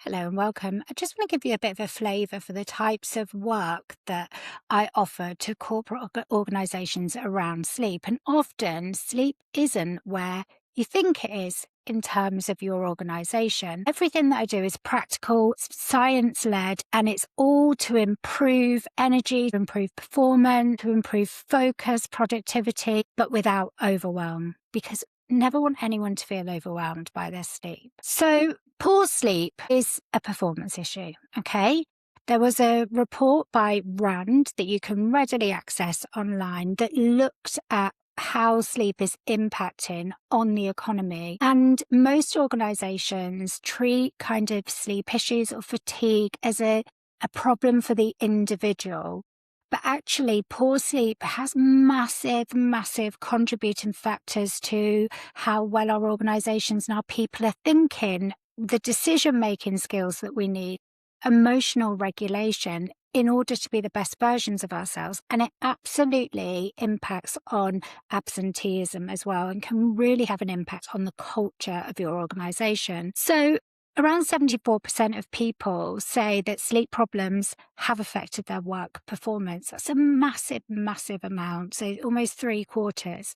Hello and welcome. I just want to give you a bit of a flavour for the types of work that I offer to corporate organisations around sleep. And often sleep isn't where you think it is in terms of your organisation. Everything that I do is practical, science led, and it's all to improve energy, to improve performance, to improve focus, productivity, but without overwhelm. Because never want anyone to feel overwhelmed by their sleep. So poor sleep is a performance issue, okay? There was a report by Rand that you can readily access online that looked at how sleep is impacting on the economy. And most organizations treat kind of sleep issues or fatigue as a problem for the individual. But actually, poor sleep has massive contributing factors to how well our organizations and our people are thinking, the decision-making skills that we need, emotional regulation in order to be the best versions of ourselves. And it absolutely impacts on absenteeism as well and can really have an impact on the culture of your organization. So around 74% of people say that sleep problems have affected their work performance. That's a massive amount, so almost 3/4.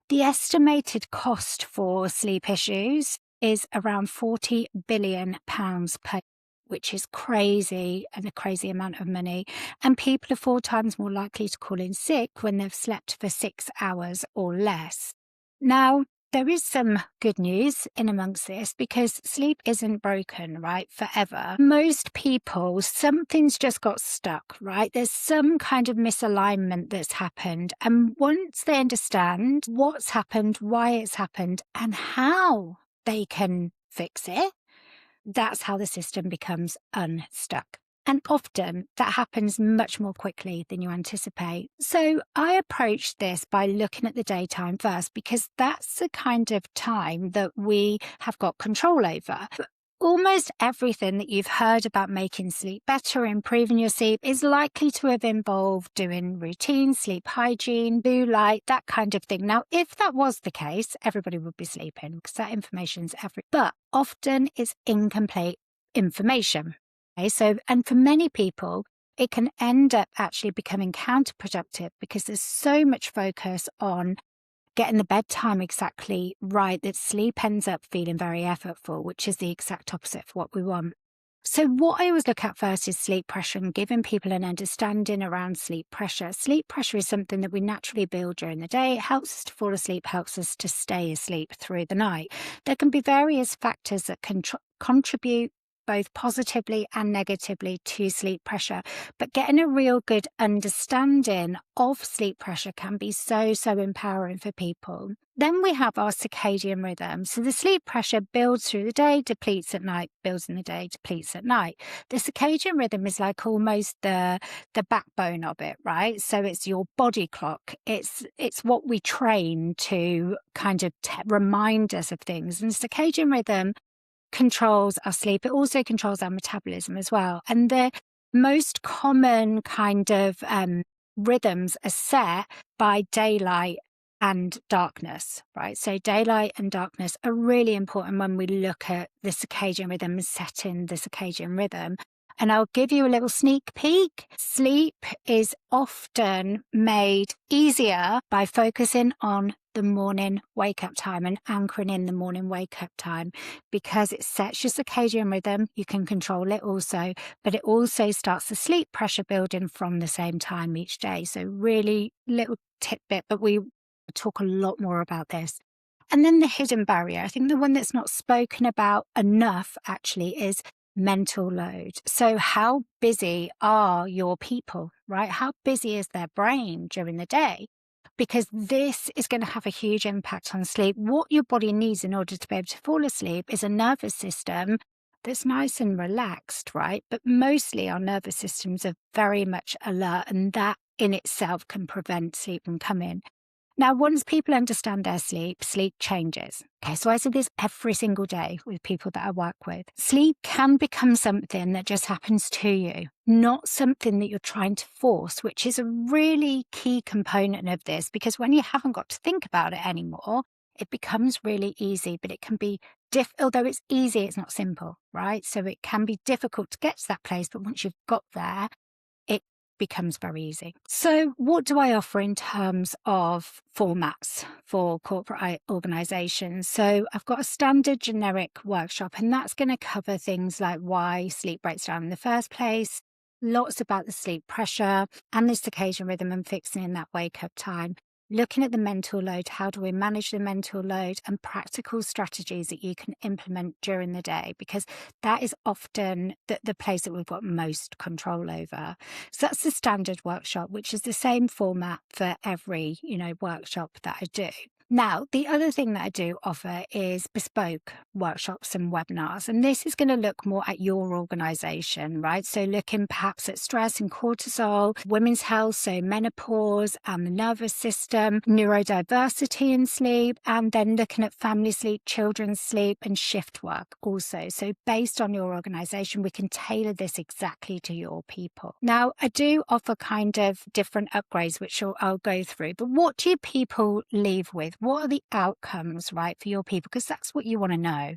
The estimated cost for sleep issues is around £40 billion per, which is crazy and a crazy amount of money. And people are 4 times more likely to call in sick when they've slept for 6 hours or less. Now, there is some good news in amongst this because sleep isn't broken, right, forever. Most people, something's just got stuck, right? There's some kind of misalignment that's happened. And once they understand what's happened, why it's happened, and how they can fix it, that's how the system becomes unstuck. And often that happens much more quickly than you anticipate. So I approached this by looking at the daytime first, because that's the kind of time that we have got control over. But almost everything that you've heard about making sleep better, improving your sleep, is likely to have involved doing routine, sleep hygiene, blue light, that kind of thing. Now, if that was the case, everybody would be sleeping because that information's but often it's incomplete information. Okay, so, and for many people, it can end up actually becoming counterproductive because there's so much focus on getting the bedtime exactly right that sleep ends up feeling very effortful, which is the exact opposite of what we want. So what I always look at first is sleep pressure and giving people an understanding around sleep pressure. Sleep pressure is something that we naturally build during the day. It helps us to fall asleep, helps us to stay asleep through the night. There can be various factors that can contribute both positively and negatively to sleep pressure. But getting a real good understanding of sleep pressure can be so empowering for people. Then we have our circadian rhythm. So the sleep pressure builds through the day, depletes at night, builds in the day, depletes at night. The circadian rhythm is like almost the backbone of it, right? So it's your body clock. It's what we train to kind of remind us of things. And circadian rhythm controls our sleep. It also controls our metabolism as well. And the most common kind of rhythms are set by daylight and darkness, right? So daylight and darkness are really important when we look at the circadian rhythm and setting the circadian rhythm. And I'll give you a little sneak peek. Sleep is often made easier by focusing on the morning wake-up time and anchoring in the morning wake-up time, because it sets your circadian rhythm. You can control it also, but it also starts the sleep pressure building from the same time each day. So really little tidbit, but we talk a lot more about this. And then the hidden barrier. I think the one that's not spoken about enough actually is mental load. So how busy are your people, right? How busy is their brain during the day? Because this is going to have a huge impact on sleep. What your body needs in order to be able to fall asleep is a nervous system that's nice and relaxed, right? But mostly our nervous systems are very much alert, and that in itself can prevent sleep from coming. Now, once people understand their sleep, sleep changes. Okay, so I say this every single day with people that I work with. Sleep can become something that just happens to you, not something that you're trying to force, which is a really key component of this, because when you haven't got to think about it anymore, it becomes really easy, but it can be although it's easy, it's not simple, right? So it can be difficult to get to that place, but once you've got there, it becomes very easy. So what do I offer in terms of formats for corporate organizations? So I've got a standard generic workshop, and that's going to cover things like why sleep breaks down in the first place, lots about the sleep pressure and the circadian rhythm and fixing in that wake up time. Looking at the mental load, how do we manage the mental load, and practical strategies that you can implement during the day, because that is often the place that we've got most control over. So that's the standard workshop, which is the same format for every, workshop that I do. Now, the other thing that I do offer is bespoke workshops and webinars, and this is going to look more at your organisation, right? So looking perhaps at stress and cortisol, women's health, so menopause and the nervous system, neurodiversity in sleep, and then looking at family sleep, children's sleep, and shift work also. So based on your organisation, we can tailor this exactly to your people. Now, I do offer kind of different upgrades, which I'll go through, but what do your people leave with? What are the outcomes, right, for your people? Because that's what you want to know.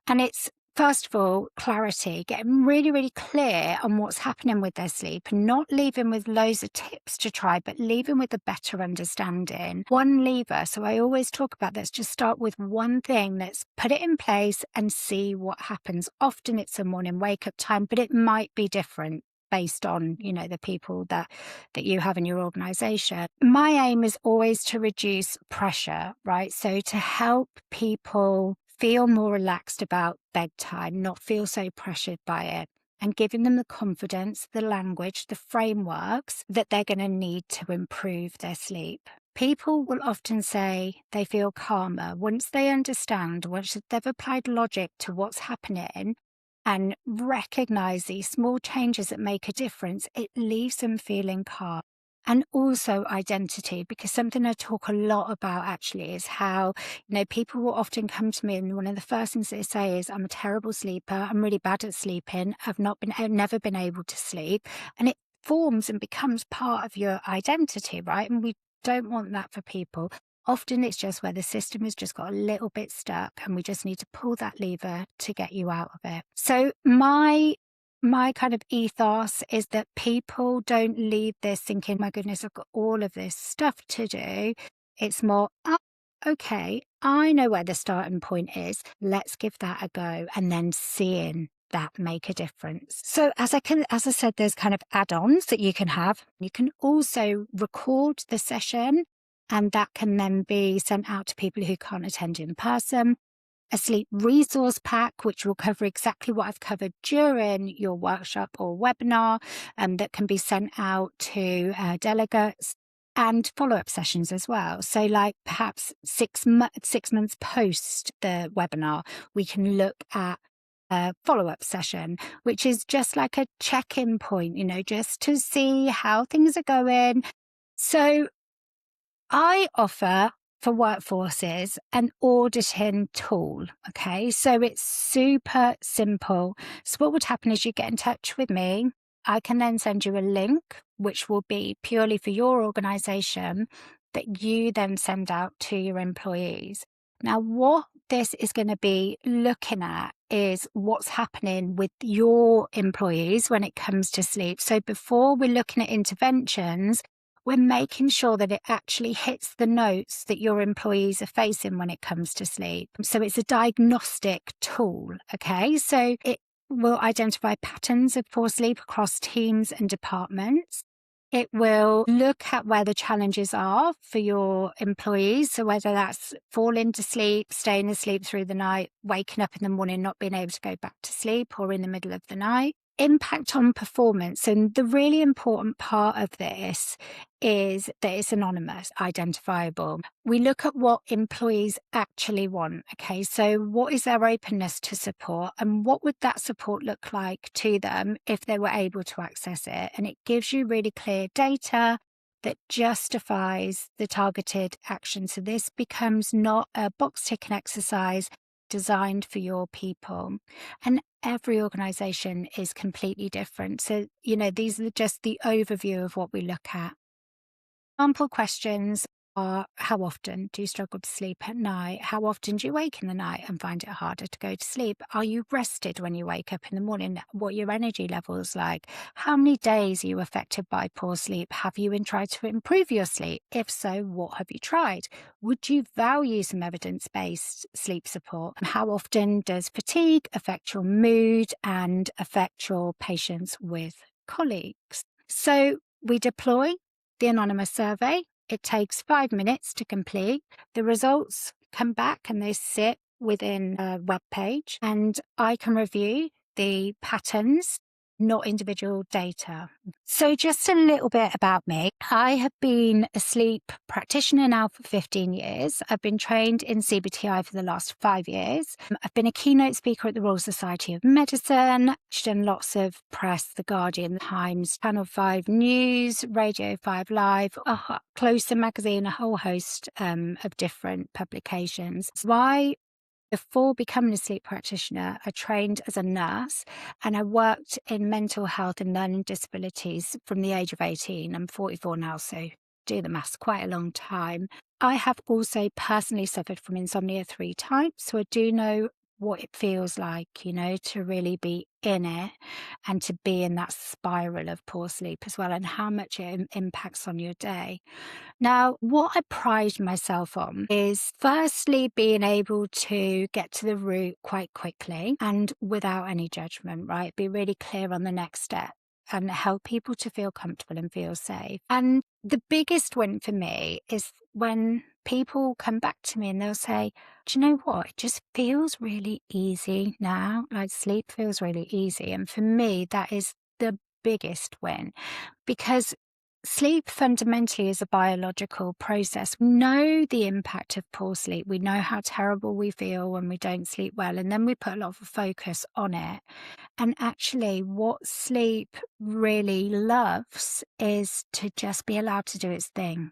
And it's, first of all, clarity, getting really, really clear on what's happening with their sleep and not leaving with loads of tips to try, but leaving with a better understanding. One lever. So I always talk about this, just start with one thing, let's put it in place and see what happens. Often it's a morning wake up time, but it might be different based on, the people that you have in your organization. My aim is always to reduce pressure, right? So to help people feel more relaxed about bedtime, not feel so pressured by it, and giving them the confidence, the language, the frameworks that they're going to need to improve their sleep. People will often say they feel calmer once they understand, once they've applied logic to what's happening and recognize these small changes that make a difference. It leaves them feeling calm. And also identity, because something I talk a lot about actually is how, people will often come to me and one of the first things they say is, I'm a terrible sleeper. I'm really bad at sleeping. I've never been able to sleep. And it forms and becomes part of your identity, right? And we don't want that for people. Often it's just where the system has just got a little bit stuck and we just need to pull that lever to get you out of it. So my kind of ethos is that people don't leave this thinking, my goodness, I've got all of this stuff to do. It's more, oh, okay, I know where the starting point is. Let's give that a go. And then seeing that make a difference. So as I said, there's kind of add-ons that you can have. You can also record the session, and that can then be sent out to people who can't attend in person. A sleep resource pack, which will cover exactly what I've covered during your workshop or webinar, that can be sent out to delegates, and follow-up sessions as well. So like perhaps 6 months post the webinar, we can look at a follow-up session, which is just like a check-in point, just to see how things are going. So I offer for workforces an auditing tool. Okay, so it's super simple. So what would happen is you get in touch with me. I can then send you a link, which will be purely for your organization, that you then send out to your employees. Now, what this is going to be looking at is what's happening with your employees when it comes to sleep. So before we're looking at interventions, we're making sure that it actually hits the notes that your employees are facing when it comes to sleep. So it's a diagnostic tool, okay? So it will identify patterns of poor sleep across teams and departments. It will look at where the challenges are for your employees. So whether that's falling to sleep, staying asleep through the night, waking up in the morning, not being able to go back to sleep, or in the middle of the night. Impact on performance. And the really important part of this is that it's anonymous, identifiable. We look at what employees actually want. Okay, so what is their openness to support, and what would that support look like to them if they were able to access it? And it gives you really clear data that justifies the targeted action. So this becomes not a box ticking exercise designed for your people. And every organization is completely different. So, these are just the overview of what we look at. Example questions How often do you struggle to sleep at night? How often do you wake in the night and find it harder to go to sleep? Are you rested when you wake up in the morning? What are your energy levels like? How many days are you affected by poor sleep? Have you been tried to improve your sleep? If so, what have you tried? Would you value some evidence-based sleep support? And how often does fatigue affect your mood and affect your patience with colleagues? So we deploy the anonymous survey. It takes 5 minutes to complete. The results come back and they sit within a web page, and I can review the patterns, not individual data. So, just a little bit about me. I have been a sleep practitioner now for 15 years. I've been trained in CBTI for the last 5 years. I've been a keynote speaker at the Royal Society of Medicine. I've done lots of press, The Guardian, Times, Channel 5 News, Radio 5 Live, Closer Magazine, a whole host of different publications. Why? Before becoming a sleep practitioner, I trained as a nurse and I worked in mental health and learning disabilities from the age of 18. I'm 44 now, so do the maths, quite a long time. I have also personally suffered from insomnia 3 times, so I do know what it feels like, to really be in it and to be in that spiral of poor sleep as well, and how much it impacts on your day. Now, what I pride myself on is firstly being able to get to the root quite quickly and without any judgment, right? Be really clear on the next step and help people to feel comfortable and feel safe. And the biggest win for me is when people come back to me and they'll say, do you know what? It just feels really easy now. Like sleep feels really easy. And for me, that is the biggest win, because sleep fundamentally is a biological process. We know the impact of poor sleep. We know how terrible we feel when we don't sleep well. And then we put a lot of focus on it. And actually, what sleep really loves is to just be allowed to do its thing,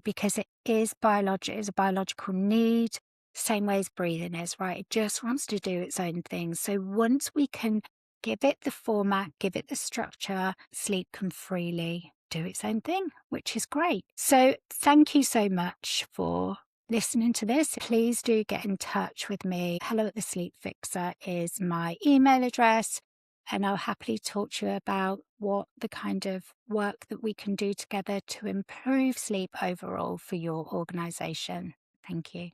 because it is biological, it's a biological need, same way as breathing is, right? It just wants to do its own thing. So once we can give it the format, give it the structure, sleep can freely do its own thing, which is great. So thank you so much for listening to this. Please do get in touch with me. Hello at the Sleep Fixer is my email address, and I'll happily talk to you about what the kind of work that we can do together to improve sleep overall for your organisation. Thank you.